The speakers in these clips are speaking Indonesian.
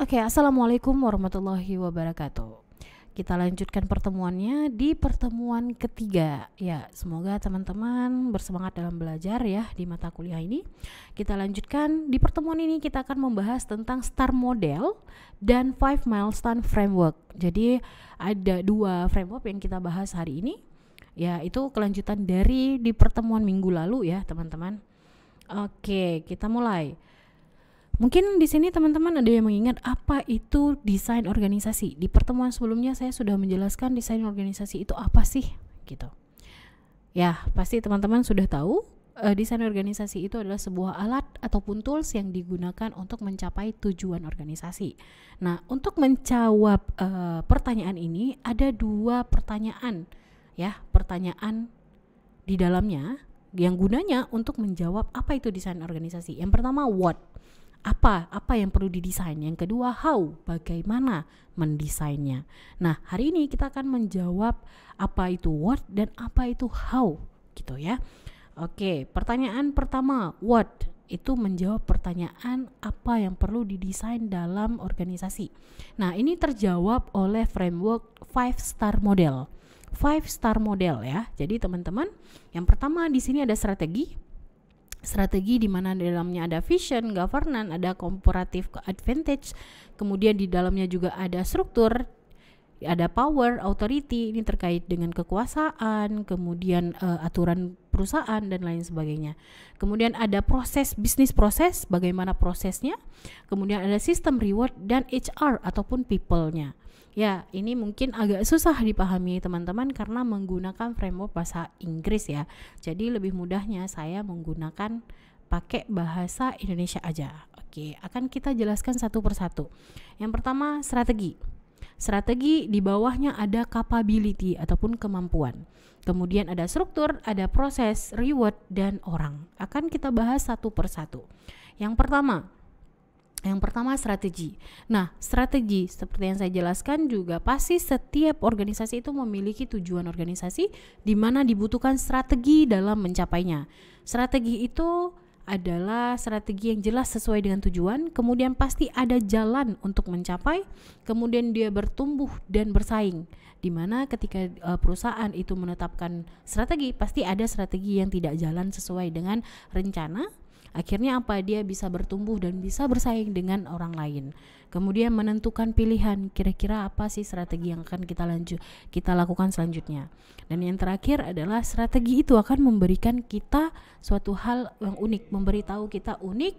Oke, assalamualaikum warahmatullahi wabarakatuh. Kita lanjutkan pertemuannya di pertemuan ketiga. Ya, semoga teman-teman bersemangat dalam belajar ya di mata kuliah ini. Kita lanjutkan di pertemuan ini, kita akan membahas tentang STAR model dan 5 milestone framework. Jadi ada 2 framework yang kita bahas hari ini. Ya, itu kelanjutan dari di pertemuan minggu lalu ya, teman-teman. Oke, kita mulai. Mungkin di sini teman-teman ada yang mengingat apa itu desain organisasi. Di pertemuan sebelumnya saya sudah menjelaskan desain organisasi itu apa sih, gitu. Ya, pasti teman-teman sudah tahu desain organisasi itu adalah sebuah alat ataupun tools yang digunakan untuk mencapai tujuan organisasi. Nah, untuk menjawab pertanyaan ini ada 2 pertanyaan, ya, pertanyaan di dalamnya yang gunanya untuk menjawab apa itu desain organisasi. Yang pertama, what? Apa yang perlu didesain. Yang kedua, how, bagaimana mendesainnya. Nah, hari ini kita akan menjawab apa itu what dan apa itu how, gitu ya. Oke, pertanyaan pertama, what, itu menjawab pertanyaan apa yang perlu didesain dalam organisasi. Nah, ini terjawab oleh framework 5 star model. 5 star model ya. Jadi teman-teman, yang pertama di sini ada strategi di mana di dalamnya ada vision, governance, ada comparative advantage, kemudian di dalamnya juga ada struktur, ada power, authority, ini terkait dengan kekuasaan, kemudian aturan perusahaan dan lain sebagainya. Kemudian ada proses, bisnis proses, bagaimana prosesnya, kemudian ada sistem reward dan HR ataupun people-nya. Ya, ini mungkin agak susah dipahami teman-teman karena menggunakan framework bahasa Inggris ya. Jadi lebih mudahnya saya menggunakan pakai bahasa Indonesia aja. Oke, akan kita jelaskan satu persatu. Yang pertama, strategi. Strategi di bawahnya ada capability ataupun kemampuan. Kemudian ada struktur, ada proses, reward, dan orang. Akan kita bahas satu persatu. Yang pertama strategi. Nah, strategi seperti yang saya jelaskan juga pasti setiap organisasi itu memiliki tujuan organisasi di mana dibutuhkan strategi dalam mencapainya. Strategi itu adalah strategi yang jelas sesuai dengan tujuan, kemudian pasti ada jalan untuk mencapai, kemudian dia bertumbuh dan bersaing. Di mana ketika perusahaan itu menetapkan strategi, pasti ada strategi yang tidak jalan sesuai dengan rencana. Akhirnya apa? Dia bisa bertumbuh dan bisa bersaing dengan orang lain. Kemudian menentukan pilihan, kira-kira apa sih strategi yang akan kita lakukan selanjutnya. Dan yang terakhir adalah strategi itu akan memberikan kita suatu hal yang unik, memberitahu kita unik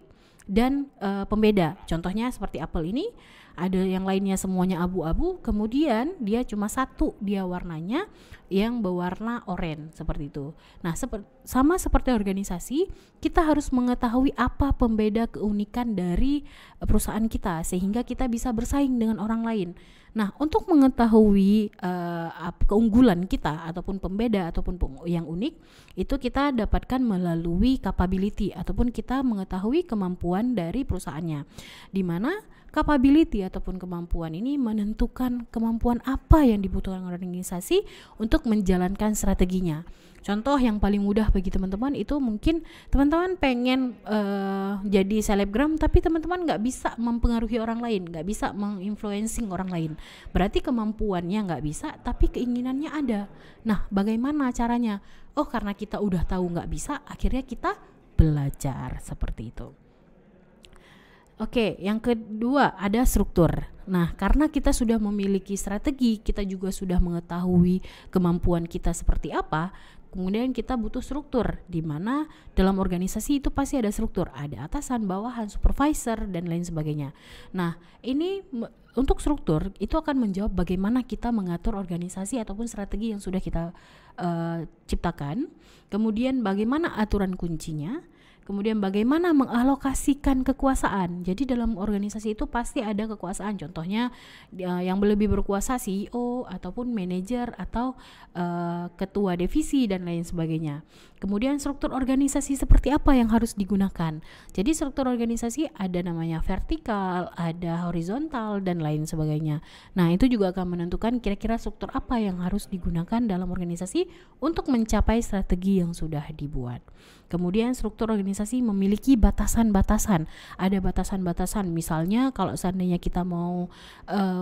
dan pembeda. Contohnya seperti Apple ini, ada yang lainnya semuanya abu-abu, kemudian dia cuma satu, dia warnanya yang berwarna oranye seperti itu. Nah, sama seperti organisasi, kita harus mengetahui apa pembeda keunikan dari perusahaan kita sehingga kita bisa bersaing dengan orang lain. Nah, untuk mengetahui keunggulan kita ataupun pembeda ataupun yang unik, itu kita dapatkan melalui capability ataupun kita mengetahui kemampuan dari perusahaannya. Di mana capability ataupun kemampuan ini menentukan kemampuan apa yang dibutuhkan organisasi untuk menjalankan strateginya. Contoh yang paling mudah bagi teman-teman itu mungkin teman-teman pengen jadi selebgram, tapi teman-teman nggak bisa mempengaruhi orang lain, nggak bisa menginfluencing orang lain. Berarti kemampuannya nggak bisa, tapi keinginannya ada. Nah, bagaimana caranya? Oh, karena kita udah tahu nggak bisa, akhirnya kita belajar seperti itu. Oke, yang kedua ada struktur. Nah, karena kita sudah memiliki strategi, kita juga sudah mengetahui kemampuan kita seperti apa, kemudian kita butuh struktur, di mana dalam organisasi itu pasti ada struktur, ada atasan, bawahan, supervisor, dan lain sebagainya. Nah, ini untuk struktur itu akan menjawab bagaimana kita mengatur organisasi ataupun strategi yang sudah kita ciptakan, kemudian bagaimana aturan kuncinya, kemudian bagaimana mengalokasikan kekuasaan. Jadi dalam organisasi itu pasti ada kekuasaan. Contohnya yang lebih berkuasa CEO ataupun manajer atau ketua divisi dan lain sebagainya. Kemudian struktur organisasi seperti apa yang harus digunakan. Jadi struktur organisasi ada namanya vertikal, ada horizontal dan lain sebagainya. Nah, itu juga akan menentukan kira-kira struktur apa yang harus digunakan dalam organisasi untuk mencapai strategi yang sudah dibuat. Kemudian struktur organisasi organisasi memiliki batasan-batasan. Ada batasan-batasan, misalnya kalau seandainya kita mau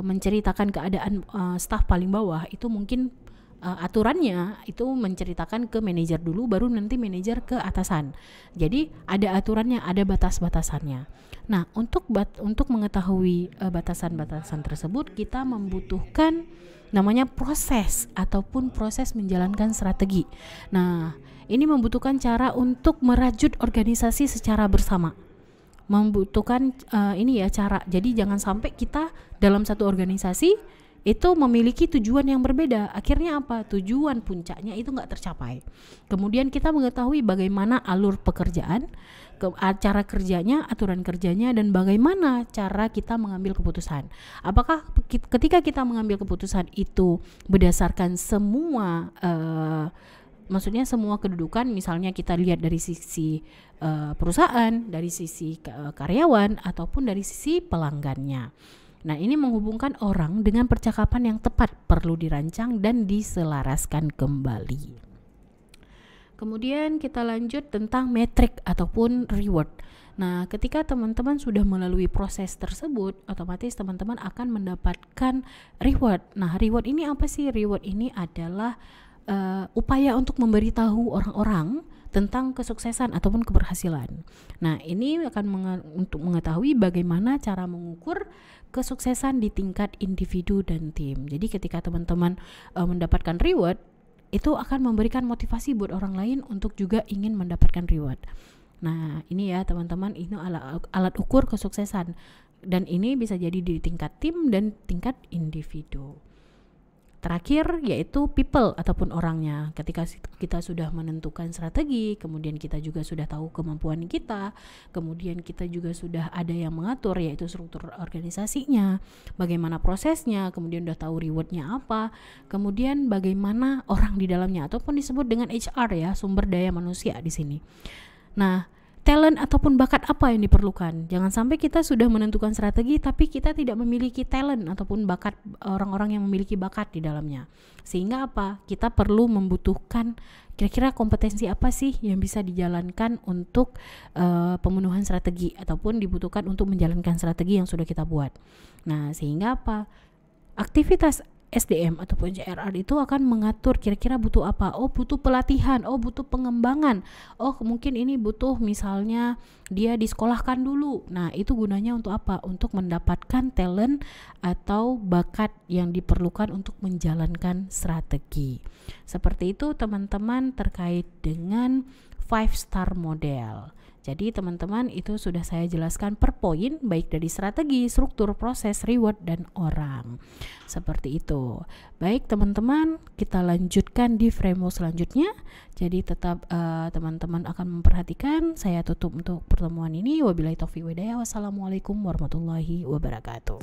menceritakan keadaan staf paling bawah, itu mungkin aturannya itu menceritakan ke manajer dulu, baru nanti manajer ke atasan. Jadi ada aturannya, ada batas-batasannya. Nah, untuk mengetahui batasan-batasan tersebut, kita membutuhkan namanya proses ataupun proses menjalankan strategi. Nah, ini membutuhkan cara untuk merajut organisasi secara bersama. Membutuhkan cara. Jadi jangan sampai kita dalam satu organisasi itu memiliki tujuan yang berbeda. Akhirnya apa? Tujuan puncaknya itu nggak tercapai. Kemudian kita mengetahui bagaimana alur pekerjaan, cara kerjanya, aturan kerjanya, dan bagaimana cara kita mengambil keputusan. Apakah ketika kita mengambil keputusan itu berdasarkan semua maksudnya semua kedudukan, misalnya kita lihat dari sisi perusahaan, dari sisi karyawan, ataupun dari sisi pelanggannya. Nah, ini menghubungkan orang dengan percakapan yang tepat, perlu dirancang dan diselaraskan kembali. Kemudian kita lanjut tentang metrik ataupun reward. Nah, ketika teman-teman sudah melalui proses tersebut, otomatis teman-teman akan mendapatkan reward. Nah, reward ini apa sih? Reward ini adalah upaya untuk memberitahu orang-orang tentang kesuksesan ataupun keberhasilan. Nah, ini akan untuk mengetahui bagaimana cara mengukur kesuksesan di tingkat individu dan tim. Jadi ketika teman-teman mendapatkan reward, itu akan memberikan motivasi buat orang lain untuk juga ingin mendapatkan reward. Nah, ini ya teman-teman, ini alat ukur kesuksesan, dan ini bisa jadi di tingkat tim dan tingkat individu. Terakhir yaitu people ataupun orangnya. Ketika kita sudah menentukan strategi, kemudian kita juga sudah tahu kemampuan kita, kemudian kita juga sudah ada yang mengatur yaitu struktur organisasinya, bagaimana prosesnya, kemudian udah tahu rewardnya apa, kemudian bagaimana orang di dalamnya ataupun disebut dengan HR ya, sumber daya manusia di sini. Nah, talent ataupun bakat apa yang diperlukan. Jangan sampai kita sudah menentukan strategi tapi kita tidak memiliki talent ataupun bakat, orang-orang yang memiliki bakat di dalamnya. Sehingga apa? Kita perlu membutuhkan kira-kira kompetensi apa sih yang bisa dijalankan untuk pemenuhan strategi ataupun dibutuhkan untuk menjalankan strategi yang sudah kita buat. Nah, sehingga apa? Aktivitas SDM ataupun CRR itu akan mengatur kira-kira butuh apa. Oh, butuh pelatihan, oh butuh pengembangan, oh mungkin ini butuh misalnya dia disekolahkan dulu. Nah, itu gunanya untuk apa? Untuk mendapatkan talent atau bakat yang diperlukan untuk menjalankan strategi. Seperti itu teman-teman terkait dengan 5-star model. Jadi teman-teman, itu sudah saya jelaskan per poin, baik dari strategi, struktur, proses, reward, dan orang. Seperti itu. Baik teman-teman, kita lanjutkan di framework selanjutnya. Jadi tetap teman-teman akan memperhatikan. Saya tutup untuk pertemuan ini. Wabillahi taufiq wal hidayah. Wassalamualaikum warahmatullahi wabarakatuh.